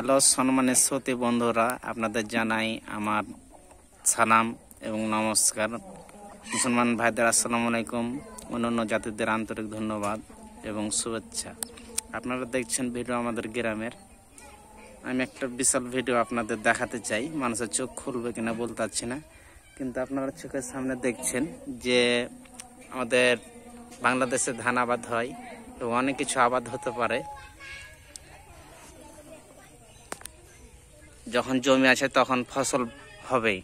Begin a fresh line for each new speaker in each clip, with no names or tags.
Hello সম্মানিত শ্রোতা বন্ধুরা, আপনাদের জানাই আমার সালাম এবং নমস্কার। মুসলমান ভাইদের আসসালামু আলাইকুম, অন্যান্য জাতিদের আন্তরিক ধন্যবাদ এবং শুভেচ্ছা। আপনারা দেখছেন ভিডিও আমাদের গ্রামের। আমি একটা বিশাল ভিডিও আপনাদের দেখাতে চাই, মানুষের চোখ খুলবে কিনা বলতে পারছি না, কিন্তু আপনারা চোখের সামনে দেখছেন যে আমাদের বাংলাদেশে ধান আবাদ হয় এবং অনেক কিছু আবাদ হতে পারে। যখন জমি আছে তখন ফসল হবেই,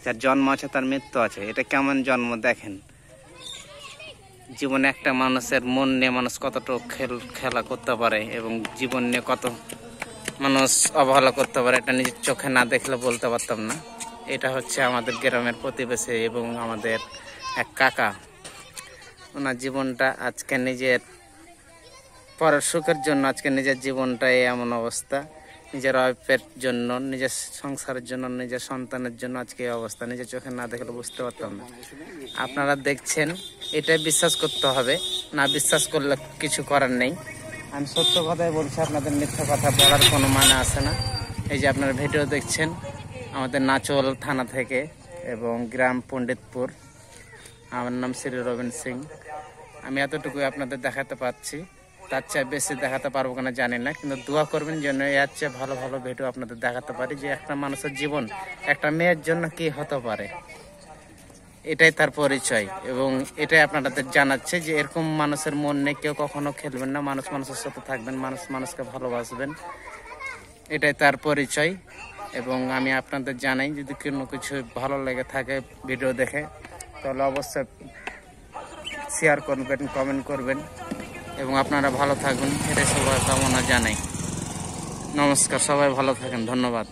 যার জন্ম আছে তার মৃত্যু আছে। এটা কেমন জন্ম দেখেন। জীবনে একটা মানুষের মন নিয়ে মানুষ কতটুকু খেলা করতে পারে এবং জীবন নিয়ে কত মানুষ অবহেলা করতে পারে, এটা নিজের চোখে না দেখলে বলতে পারতাম না। এটা হচ্ছে আমাদের গ্রামের প্রতিবেশী এবং আমাদের এক কাকা। ওনার জীবনটা আজকে নিজের পরের সুখের জন্য আজকে নিজের জীবনটাই এমন অবস্থা, নিজের ওয়াইফের জন্য, নিজের সংসারের জন্য, নিজের সন্তানের জন্য আজকে এই অবস্থা। নিজের চোখে না দেখলে বুঝতে পারতাম না। আপনারা দেখছেন, এটাই বিশ্বাস করতে হবে, না বিশ্বাস করলে কিছু করার নেই। আমি সত্য কথাই বলছি, আপনাদের মিথ্যা কথা বলার কোনো মানে আসে না। এই যে আপনারা ভিডিও দেখছেন আমাদের নাচল থানা থেকে এবং গ্রাম পণ্ডিতপুর। আমার নাম শ্রী রবীন্দ্র সিং। আমি এতটুকুই আপনাদের দেখাতে পারছি, তার চেয়ে বেশি দেখাতে পারবো কিনা জানি না, কিন্তু দোয়া করবেন যেন এর চেয়ে ভালো ভালো ভিডিও আপনাদের দেখাতে পারি, যে একটা মানুষের জীবন একটা মেয়ের জন্য কি হতে পারে, এটাই তার পরিচয়। এবং এটাই আপনাদের জানাচ্ছে যে এরকম মানুষের মন নিয়ে কেউ কখনো খেলবেন না, মানুষ মানুষের সাথে থাকবেন, মানুষ মানুষকে ভালোবাসবেন, এটাই তার পরিচয়। এবং আমি আপনাদের জানাই, যদি কোনো কিছু ভালো লেগে থাকে ভিডিও দেখে, তাহলে অবশ্যই শেয়ার করবেন, কমেন্ট করবেন এবং আপনারা ভালো থাকবেন, এটাই সবার কামনা জানাই। নমস্কার, সবাই ভালো থাকেন, ধন্যবাদ।